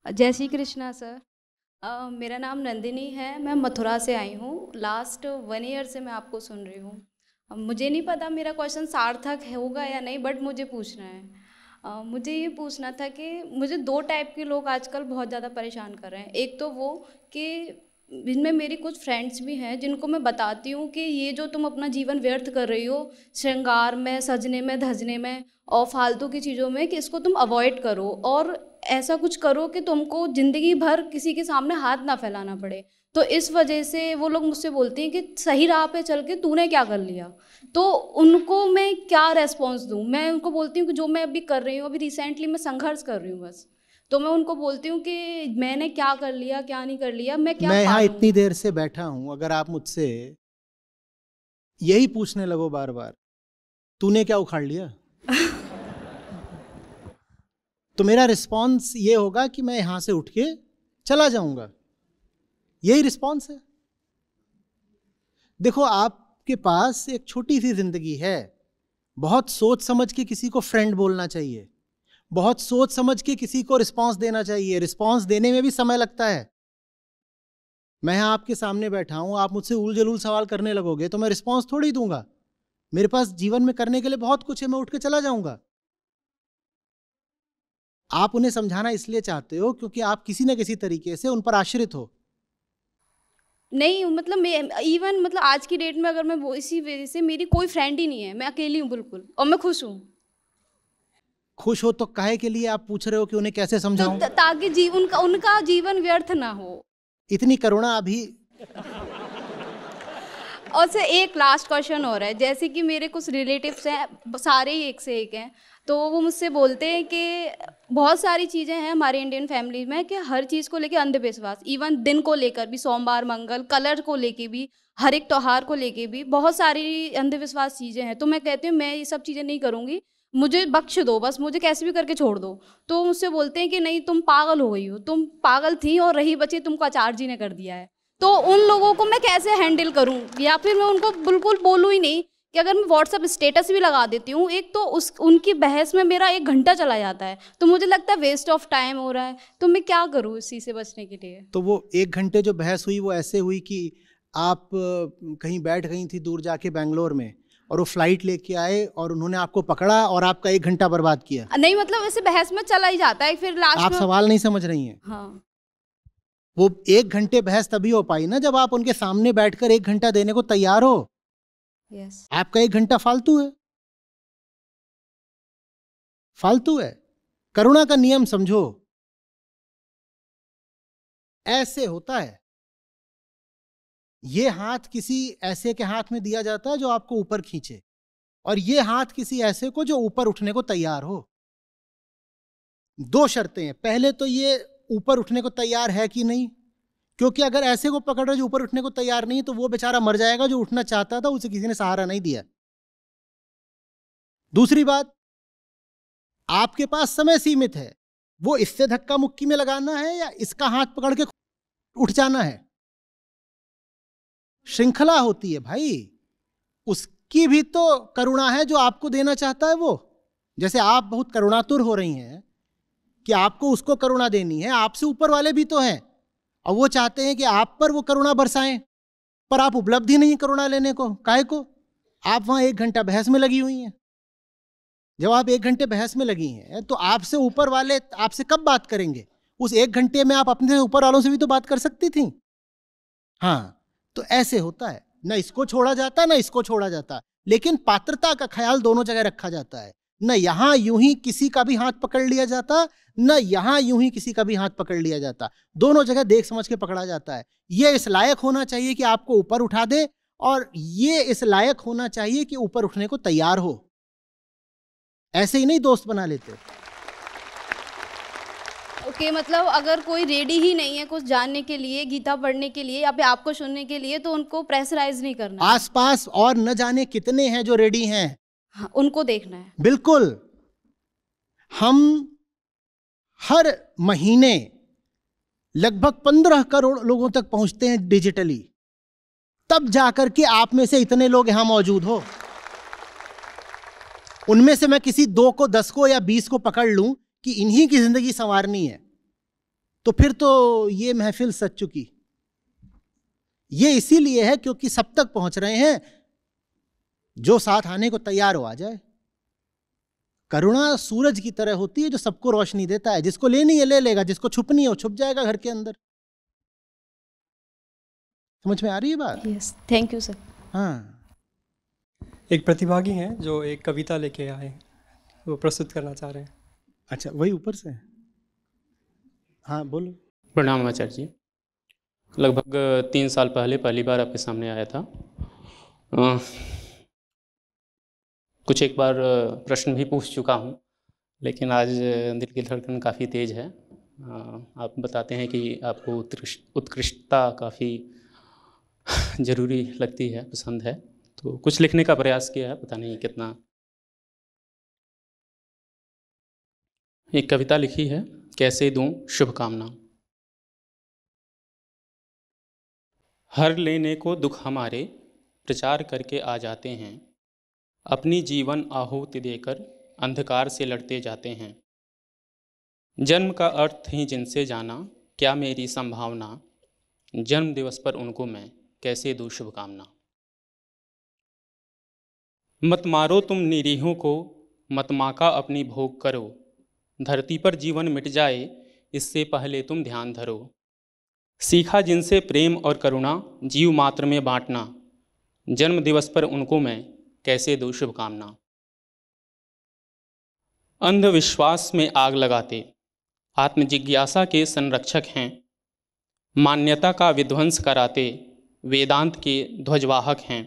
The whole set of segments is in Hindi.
जय श्री कृष्णा सर। मेरा नाम नंदिनी है, मैं मथुरा से आई हूँ। लास्ट 1 ईयर से मैं आपको सुन रही हूँ। मुझे नहीं पता मेरा क्वेश्चन सार्थक होगा या नहीं, बट मुझे पूछना है। मुझे ये पूछना था कि मुझे 2 टाइप के लोग आजकल बहुत ज़्यादा परेशान कर रहे हैं। एक तो वो कि जिनमें मेरी कुछ फ्रेंड्स भी हैं जिनको मैं बताती हूँ कि ये जो तुम अपना जीवन व्यर्थ कर रही हो श्रृंगार में, सजने में, धजने में और फालतू की चीज़ों में, कि इसको तुम अवॉइड करो और ऐसा कुछ करो कि तुमको ज़िंदगी भर किसी के सामने हाथ ना फैलाना पड़े। तो इस वजह से वो लोग मुझसे बोलती हैं कि सही राह पे चल के तूने क्या कर लिया। तो उनको मैं क्या रेस्पॉन्स दूँ? मैं उनको बोलती हूँ कि जो मैं अभी कर रही हूँ, अभी रिसेंटली मैं संघर्ष कर रही हूँ बस। तो मैं उनको बोलती हूँ कि मैंने क्या कर लिया, क्या नहीं कर लिया, मैं क्या मैं यहाँ पालूँ? इतनी देर से बैठा हूं, अगर आप मुझसे यही पूछने लगो बार बार तूने क्या उखाड़ लिया, तो मेरा रिस्पॉन्स ये होगा कि मैं यहां से उठ के चला जाऊंगा। यही रिस्पॉन्स है। देखो, आपके पास एक छोटी सी जिंदगी है। बहुत सोच समझ के किसी को फ्रेंड बोलना चाहिए, बहुत सोच समझ के किसी को रिस्पॉन्स देना चाहिए। रिस्पॉन्स देने में भी समय लगता है। मैं यहाँ आपके सामने बैठा हूं, आप मुझसे उल जलूल सवाल करने लगोगे तो मैं रिस्पॉन्स थोड़ी दूंगा। मेरे पास जीवन में करने के लिए बहुत कुछ है, मैं उठ के चला जाऊंगा। आप उन्हें समझाना इसलिए चाहते हो क्योंकि आप किसी न किसी तरीके से उन पर आश्रित हो। नहीं, मतलब मैं इवन, मतलब आज की डेट में अगर मैं वो इसी वजह से मेरी कोई फ्रेंड ही नहीं है, मैं अकेली हूँ बिल्कुल, और मैं खुश हूँ। खुश हो तो काहे के लिए आप पूछ रहे हो कि उन्हें कैसे तो समझाऊं? ताकि जीवन का उनका जीवन व्यर्थ ना हो। इतनी करुणा अभी? और से एक लास्ट क्वेश्चन हो रहा है, जैसे कि मेरे कुछ रिलेटिव्स हैं, सारे ही एक से एक हैं। तो वो मुझसे बोलते हैं कि बहुत सारी चीज़ें हैं हमारे इंडियन फैमिली में कि हर चीज़ को लेके अंधविश्वास, इवन दिन को लेकर भी, सोमवार, मंगल, कलर को लेके भी, हर एक त्योहार को लेके भी बहुत सारी अंधविश्वास चीज़ें हैं। तो मैं कहती हूँ मैं ये सब चीज़ें नहीं करूँगी, मुझे बख्श दो, बस मुझे कैसे भी करके छोड़ दो। तो मुझसे बोलते हैं कि नहीं, तुम पागल हो गई हो, तुम पागल थी और रही बची तुमको आचार्य जी ने कर दिया है। तो उन लोगों को मैं कैसे हैंडल करूं? या फिर मैं उनको बिल्कुल बोलूं ही नहीं, कि अगर मैं व्हाट्सअप स्टेटस भी लगा देती हूँ एक, तो उस उनकी बहस में मेरा 1 घंटा चला जाता है, तो मुझे लगता है वेस्ट ऑफ टाइम हो रहा है। तो मैं क्या करूँ इसी से बचने के लिए? तो वो 1 घंटे जो बहस हुई वो ऐसे हुई कि आप कहीं बैठ गई थी दूर जाके बेंगलोर में, और वो फ्लाइट लेके आए और उन्होंने आपको पकड़ा और आपका 1 घंटा बर्बाद किया। नहीं, मतलब ऐसे बहस में चला ही जाता है फिर लास्ट आप में। सवाल नहीं समझ रही हैं। हाँ। वो 1 घंटे बहस तभी हो पाई ना जब आप उनके सामने बैठकर 1 घंटा देने को तैयार हो। यस। आपका 1 घंटा फालतू है, फालतू है। करुणा का नियम समझो। ऐसे होता है। ये हाथ किसी ऐसे के हाथ में दिया जाता है जो आपको ऊपर खींचे, और ये हाथ किसी ऐसे को जो ऊपर उठने को तैयार हो। 2 शर्तें हैं। पहले तो ये ऊपर उठने को तैयार है कि नहीं, क्योंकि अगर ऐसे को पकड़ रहे जो ऊपर उठने को तैयार नहीं, तो वो बेचारा मर जाएगा जो उठना चाहता था, उसे किसी ने सहारा नहीं दिया। दूसरी बात, आपके पास समय सीमित है। वो इससे धक्का मुक्की में लगाना है या इसका हाथ पकड़ के उठ जाना है। श्रृंखला होती है भाई। उसकी भी तो करुणा है जो आपको देना चाहता है वो। जैसे आप बहुत करुणातुर हो रही हैं कि आपको उसको करुणा देनी है, आपसे ऊपर वाले भी तो हैं और वो चाहते हैं कि आप पर वो करुणा बरसाएं, पर आप उपलब्धि नहीं करुणा लेने को। काहे को? आप वहां 1 घंटा बहस में लगी हुई हैं। जब आप 1 घंटे बहस में लगी हैं तो आपसे ऊपर वाले आपसे कब बात करेंगे? उस 1 घंटे में आप अपने ऊपर वालों से भी तो बात कर सकती थी। हाँ, तो ऐसे होता है। ना इसको छोड़ा जाता ना इसको छोड़ा जाता, लेकिन पात्रता का ख्याल दोनों जगह रखा जाता है। न यहां यूं ही किसी का भी हाथ पकड़ लिया जाता, न यहां यूं ही किसी का भी हाथ पकड़ लिया जाता। दोनों जगह देख समझ के पकड़ा जाता है। ये इस लायक होना चाहिए कि आपको ऊपर उठा दे, और ये इस लायक होना चाहिए कि ऊपर उठने को तैयार हो। ऐसे ही नहीं दोस्त बना लेते। ओके, मतलब अगर कोई रेडी ही नहीं है कुछ जानने के लिए, गीता पढ़ने के लिए या फिर आपको सुनने के लिए, तो उनको प्रेशराइज नहीं करना है। आसपास और न जाने कितने हैं जो रेडी हैं। हाँ, उनको देखना है। बिल्कुल। हम हर महीने लगभग 15 करोड़ लोगों तक पहुंचते हैं डिजिटली, तब जाकर के आप में से इतने लोग यहां मौजूद हो। उनमें से मैं किसी 2 को, 10 को या 20 को पकड़ लूं कि इन्हीं की जिंदगी संवारनी है, तो फिर तो ये महफिल सज चुकी। ये इसीलिए है क्योंकि सब तक पहुंच रहे हैं, जो साथ आने को तैयार हो आ जाए। करुणा सूरज की तरह होती है जो सबको रोशनी देता है। जिसको लेनी है ले लेगा, जिसको छुपनी है वो छुप जाएगा घर के अंदर। समझ में आ रही है बात? Yes, thank you sir. हाँ, एक प्रतिभागी हैं जो एक कविता लेके आए, वो प्रस्तुत करना चाह रहे हैं। अच्छा, वही ऊपर से। हाँ बोलो। प्रणाम आचार्य जी। लगभग 3 साल पहले पहली बार आपके सामने आया था। कुछ एक बार प्रश्न भी पूछ चुका हूँ, लेकिन आज दिल की धड़कन काफ़ी तेज़ है। आप बताते हैं कि आपको उत्कृष्टता काफ़ी ज़रूरी लगती है, पसंद है, तो कुछ लिखने का प्रयास किया है, पता नहीं कितना। एक कविता लिखी है, कैसे दूं शुभकामना। हर लेने को दुख हमारे प्रचार करके आ जाते हैं, अपनी जीवन आहुति देकर अंधकार से लड़ते जाते हैं। जन्म का अर्थ ही जिनसे जाना, क्या मेरी संभावना, जन्म दिवस पर उनको मैं कैसे दूं शुभकामना। मत मारो तुम निरीहों को, मत माका अपनी भोग करो, धरती पर जीवन मिट जाए इससे पहले तुम ध्यान धरो। सीखा जिनसे प्रेम और करुणा जीव मात्र में बांटना, जन्म दिवस पर उनको मैं कैसे दूं शुभकामना। अंधविश्वास में आग लगाते आत्मजिज्ञासा के संरक्षक हैं, मान्यता का विध्वंस कराते वेदांत के ध्वजवाहक हैं।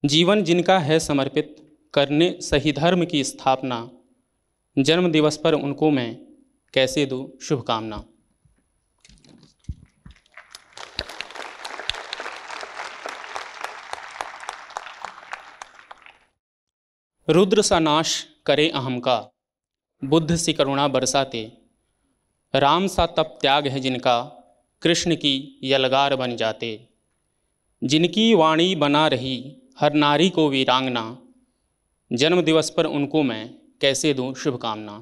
जीवन जिनका है समर्पित करने सही धर्म की स्थापना, जन्म दिवस पर उनको मैं कैसे दूं शुभकामना। रुद्र सा नाश करे अहम का, बुद्ध सी करुणा बरसाते, राम सा तप त्याग है जिनका, कृष्ण की यलगार बन जाते। जिनकी वाणी बना रही हर नारी को वीरांगना, जन्म दिवस पर उनको मैं कैसे दूं शुभकामना।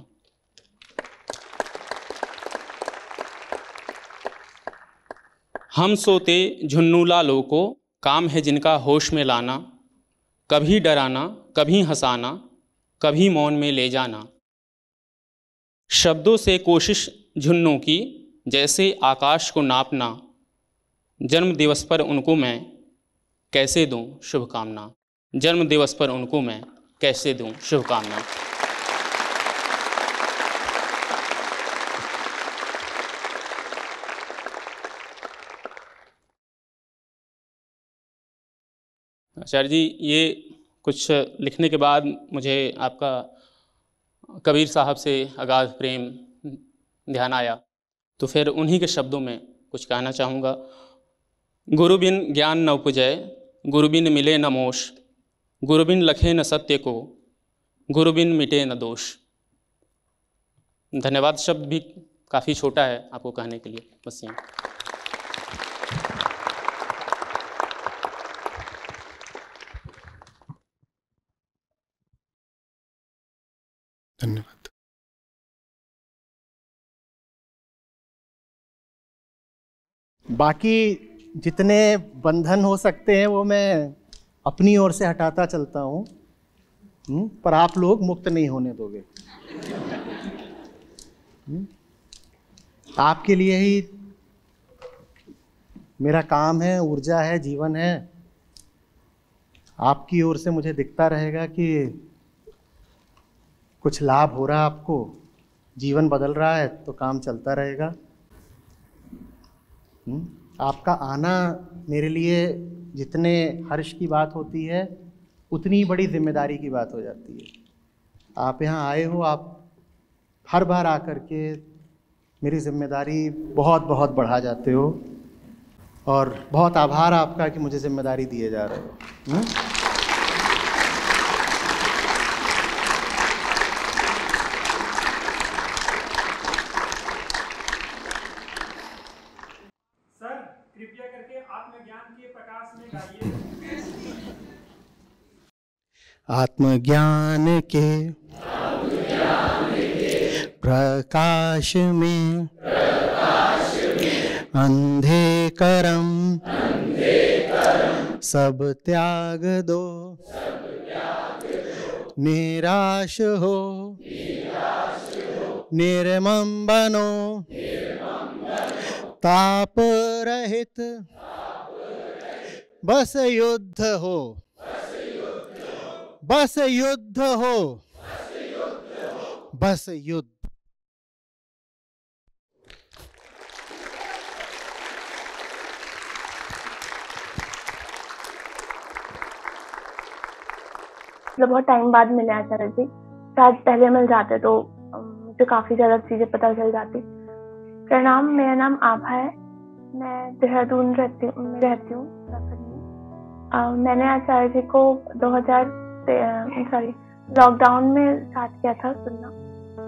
हम सोते झुन्नू लालों को, काम है जिनका होश में लाना, कभी डराना कभी हंसाना, कभी मौन में ले जाना। शब्दों से कोशिश झुन्नों की, जैसे आकाश को नापना, जन्म दिवस पर उनको मैं कैसे दूं शुभकामना। जन्म दिवस पर उनको मैं कैसे दूं शुभकामना। आचार्य जी, ये कुछ लिखने के बाद मुझे आपका कबीर साहब से अगाध प्रेम ध्यान आया, तो फिर उन्हीं के शब्दों में कुछ कहना चाहूँगा। गुरु बिन ज्ञान न उपजय, गुरु बिन मिले न मोश, गुरु बिन लखे न सत्य को, गुरु बिन मिटे न दोष। धन्यवाद शब्द भी काफ़ी छोटा है आपको कहने के लिए, बस यहाँ। धन्यवाद। बाकी जितने बंधन हो सकते हैं वो मैं अपनी ओर से हटाता चलता हूँ, पर आप लोग मुक्त नहीं होने दोगे। आपके लिए ही मेरा काम है, ऊर्जा है, जीवन है। आपकी ओर से मुझे दिखता रहेगा कि कुछ लाभ हो रहा है, आपको जीवन बदल रहा है, तो काम चलता रहेगा। आपका आना मेरे लिए जितने हर्ष की बात होती है, उतनी ही बड़ी जिम्मेदारी की बात हो जाती है। आप यहाँ आए हो, आप हर बार आकर के मेरी जिम्मेदारी बहुत बहुत बढ़ा जाते हो, और बहुत आभार आपका कि मुझे जिम्मेदारी दिए जा रहे हो। सर, कृपया करके आत्मज्ञान के प्रकाश में गाइए। आत्मज्ञान के प्रकाश में अंधे करम सब त्याग दो, निराश हो निर्मम बनो, ताप रहित बस युद्ध हो, बस युद्ध हो, बस युद्ध। मतलब बहुत टाइम बाद मिले आचार्य जी, शायद पहले मिल जाते तो मुझे काफी ज्यादा चीजें पता चल जाती। प्रणाम, मेरा नाम आभा है, मैं देहरादून में रहती हूँ। मैंने आचार्य जी को लॉकडाउन में स्टार्ट किया था सुनना,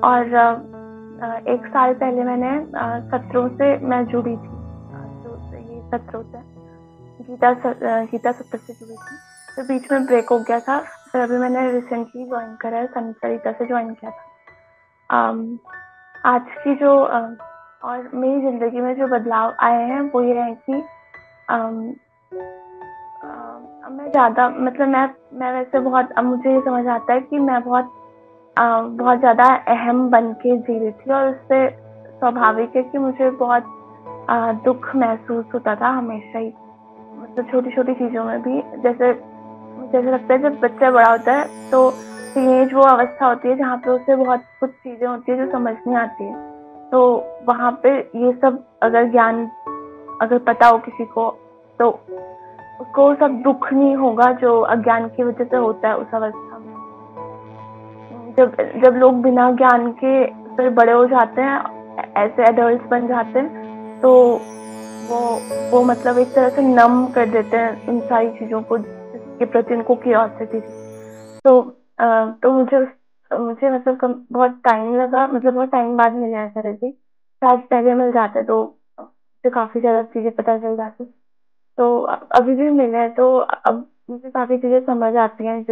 और 1 साल पहले मैंने सत्रों से मैं जुड़ी थी, ये सत्रों से गीता सत्र से जुड़ी थी। तो बीच में ब्रेक हो गया था, फिर अभी मैंने रिसेंटली ज्वाइन करा है, सरिता से ज्वाइन किया था। आज की जो और मेरी जिंदगी में जो बदलाव आए हैं वो ये है कि मैं ज़्यादा मतलब मैं वैसे बहुत, अब मुझे ये समझ आता है कि मैं बहुत ज़्यादा अहम बन के जी रही थी, और उससे स्वाभाविक है कि मुझे बहुत दुख महसूस होता था हमेशा ही, मतलब छोटी छोटी चीज़ों में भी। जैसे मुझे लगता है जब बच्चा बड़ा होता है तो टीनेज वो अवस्था होती है जहाँ पे उसे बहुत कुछ चीज़ें होती है जो समझ नहीं आती है, तो वहाँ पे ये सब अगर ज्ञान अगर पता हो किसी को तो उसको सब दुख नहीं होगा जो अज्ञान की वजह से होता है उस अवस्था में। जब लोग बिना ज्ञान के फिर बड़े हो जाते हैं, ऐसे एडल्ट बन जाते हैं, तो वो मतलब एक तरह से नम कर देते हैं इन सारी चीज़ों को जिसके प्रति उनको क्यूरियोसिटी थी। तो मुझे मतलब बहुत टाइम लगा, मतलब बहुत टाइम बाद मिले आचार्य जी, शायद पहले मिल जाते तो काफ़ी ज़्यादा चीज़ें पता चल जाती। तो अभी भी मिले हैं तो अब मुझे काफ़ी चीज़ें समझ आती हैं